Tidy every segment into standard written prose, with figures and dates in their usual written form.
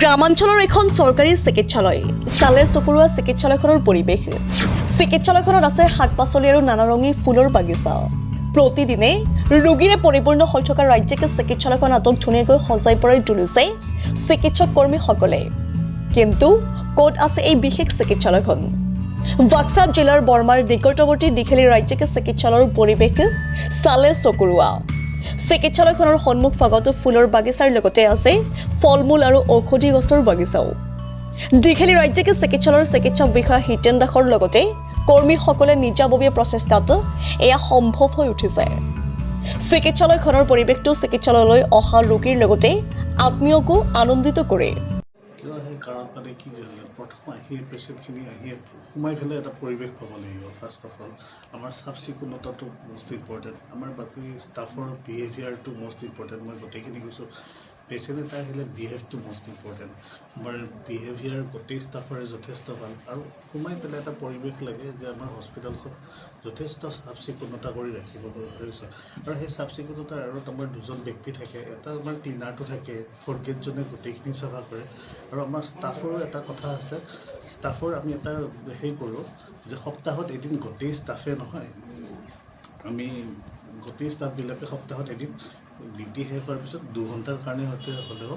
গ্ৰামাঞ্চলৰ এখন চৰকাৰী চিকিৎসালয় চালে চকুৰোৱা চিকিৎসালয়খনৰ পৰিৱেশ চিকিৎসালয়খনত আছে শাক-পাচলি আৰু নানাৰঙী ফুলৰ বাগিচা প্ৰতিদিনে ৰোগীৰে পৰিপূৰ্ণ হৈ থকা ৰাজ্যিক চিকিৎসালয়খন আটক ধুনীয়াকৈ সজাই পৰাই তুলিছে চিকিৎসক কৰ্মীসকলে কিন্তু ক'ত আছে এই বিশেষ চিকিৎসালয়খন বাক্সা জিলাৰ বৰ্মাৰ নিকটৱৰ্তী দীঘলী ৰাজ্যিক চিকিৎসালয়ৰ পৰিৱেশ চালে চকুৰোৱা চিকিৎসালয়খনৰ সন্মুখ ভাগত ফুলৰ বাগিচাৰ লগতে আছে ফলমূল আৰু ঔষধি গছৰ বাগিচাও দীঘলী ৰাজ্যিক চিকিৎসালয়ৰ চিকিৎসক বিষয়া হিতেন দাসৰ লগতে কৰ্মীসকলে নিজাববীয়া প্ৰচেষ্টাত এয়া সম্ভৱ হৈ উঠিছে চিকিৎসালয়খনৰ পৰিৱেশটো চিকিৎসালয়লৈ অহা ৰোগীৰ লগতে আত্মীয়কো আনন্দিত কৰে প্ৰথম আহি পেচেণ্টখিনি আহি সোমাই পেলাই এটা পৰিৱেশ পাব লাগিব ফাৰ্ষ্ট অফ অল আমাৰ চাফ চিকুণতাটো মষ্ট ইম্পৰ্টেণ্ট আমাৰ বাকী ষ্টাফৰ বিহেভিয়াৰটো মষ্ট ইম্পৰ্টেণ্ট মই গোটেইখিনি কৈছোঁ পেচেণ্ট এটা আহিলে বিহেভটো মষ্ট ইম্পৰ্টেণ্ট আমাৰ বিহেভিয়াৰ গোটেই ষ্টাফৰে যথেষ্ট ভাল আৰু সোমাই পেলাই এটা পৰিৱেশ লাগে যে আমাৰ হস্পিটেলখন যথেষ্ট চাফ চিকুণতা কৰি ৰাখিব হৈছে আৰু সেই চাফ চিকুণতাৰ আঁৰত আমাৰ দুজন ব্যক্তি থাকে এটা আমাৰ ক্লিনাৰটো থাকে ফ'ৰগেটজনে গোটেইখিনি চাফা কৰে আৰু আমাৰ ষ্টাফৰো এটা কথা আছে ষ্টাফৰ আমি এটা হেৰি কৰোঁ যে সপ্তাহত এদিন গোটেই ষ্টাফে নহয় আমি গোটেই ষ্টাফবিলাকে সপ্তাহত এদিন ডিউটি শেষ হোৱাৰ পিছত 2 ঘণ্টাৰ কাৰণে হ'লেও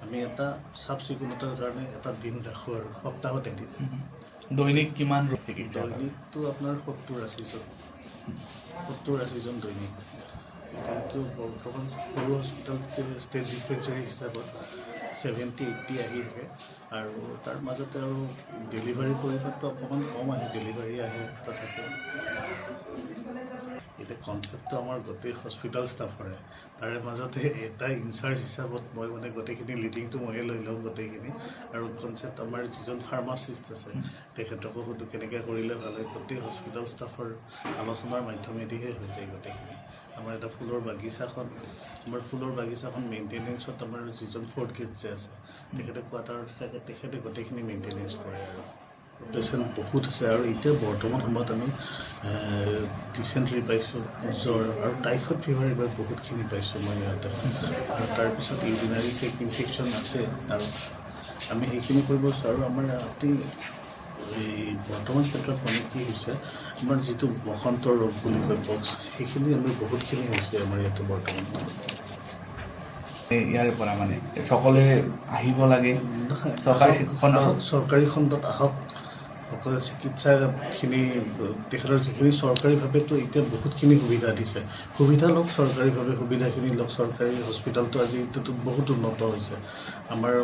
আমি এটা চাফ চিকুণতাৰ কাৰণে এটা দিন ৰাখোঁ আৰু সপ্তাহত এদিন দৈনিক কিমান দৈনিকটো আপোনাৰ 70-80জন দৈনিক কিন্তু বৰ্তমান সৰু হস্পিটেল ষ্টেট ডিছপেঞ্চাৰী হিচাপত 70-80 আহি থাকে আৰু তাৰ মাজতে আৰু ডেলিভাৰী পৰিমাণটো অকণমান কম আহে ডেলিভাৰী আহে তথাপিও এতিয়া কনচেপ্টটো আমাৰ গোটেই হস্পিটেল ষ্টাফৰে তাৰে মাজতে এটা ইনচাৰ্জ হিচাপত মই মানে গোটেইখিনি লিডিংটো ময়ে লৈ লওঁ গোটেইখিনি আৰু কনচেপ্ট আমাৰ যিজন ফাৰ্মাচিষ্ট আছে তেখেতকো সুধো কেনেকৈ কৰিলে ভাল হয় গোটেই হস্পিটেল ষ্টাফৰ আলোচনাৰ মাধ্যমেদিহে হৈ যায় গোটেইখিনি আমাৰ এটা ফুলৰ বাগিচাখন মেইনটেনেঞ্চত আমাৰ যিজন ফ'ৰ্থ গেট যে আছে তেখেতে কোৱাৰ্টাৰত থাকে তেখেতে গোটেইখিনি মেইনটেনেঞ্চ কৰে আৰু পেচেণ্ট বহুত আছে আৰু এতিয়া বৰ্তমান সময়ত আমি ডিচেণ্ট্ৰি পাইছোঁ জ্বৰ আৰু টাইফইড ফিভাৰ এইবাৰ বহুতখিনি পাইছোঁ মই ইয়াতে আৰু তাৰপিছত ইউৰিনাৰী ট্ৰেক্ট ইনফেকশ্যন আছে আৰু আমি সেইখিনি কৰিব বিচাৰোঁ আমাৰ আপুনি এই বৰ্তমান ক্ষেত্ৰত মানে কি হৈছে আমাৰ যিটো বসন্ত ৰোগ বুলি কয় বক্স সেইখিনি আমাৰ বহুতখিনি হৈছে আমাৰ ইয়াতে বৰ্তমান ইয়াৰে পৰা মানে সকলোৱে আহিব লাগে চৰকাৰী খণ্ডত আহক সকলো চিকিৎসাখিনি তেখেতৰ যিখিনি চৰকাৰীভাৱেতো এতিয়া বহুতখিনি সুবিধা দিছে সুবিধা লওক চৰকাৰীভাৱে সুবিধাখিনি লওক চৰকাৰী হস্পিটেলটো আজি এতিয়াতো বহুত উন্নত হৈছে আমাৰ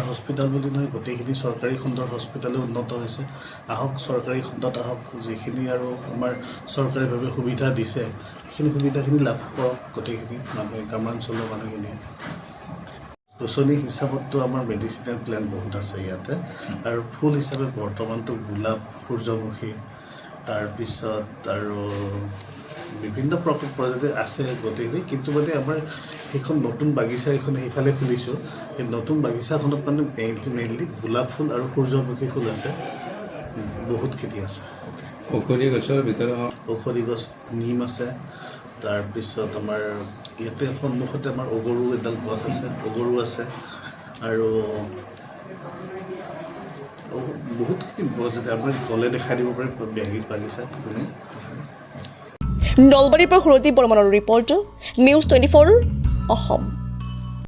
হস্পিটেল বুলি নহয় গোটেইখিনি চৰকাৰী খণ্ডৰ হস্পিটেলে উন্নত হৈছে আহক চৰকাৰী খণ্ডত আহক যিখিনি আৰু আমাৰ চৰকাৰীভাৱে সুবিধা দিছে সেইখিনি সুবিধাখিনি লাভ কৰক গোটেইখিনি মানুহে গ্ৰামাঞ্চলৰ মানুহখিনিয়ে গছনি হিচাপততো আমাৰ মেডিচিনেল প্লেণ্ট বহুত আছে ইয়াতে আৰু ফুল হিচাপে বৰ্তমানটো গোলাপ সূৰ্যমুখী তাৰপিছত আৰু বিভিন্ন প্ৰজাতিৰ আছে গোটেইখিনি কিন্তু মানে আমাৰ সেইখন নতুন বাগিচা এখন সেইফালে খুলিছোঁ সেই নতুন বাগিচাখনত মানে মেইনলি গোলাপ ফুল আৰু সূৰ্যমুখী ফুল আছে বহুতখিনি আছে ঔষধি গছৰ ভিতৰত ঔষধি গছ নিম আছে তাৰপিছত আমাৰ ইয়াতে সন্মুখতে আমাৰ অগৰু এডাল গছ আছে অগৰু আছে আৰু বহুতখিনি প্ৰজাতি আপুনি গ'লে দেখাই দিব পাৰে বাগিচা নলবাৰীৰ পৰা সুৰতি বৰ্মনৰ ৰিপৰ্ট নিউজ 24 অসম।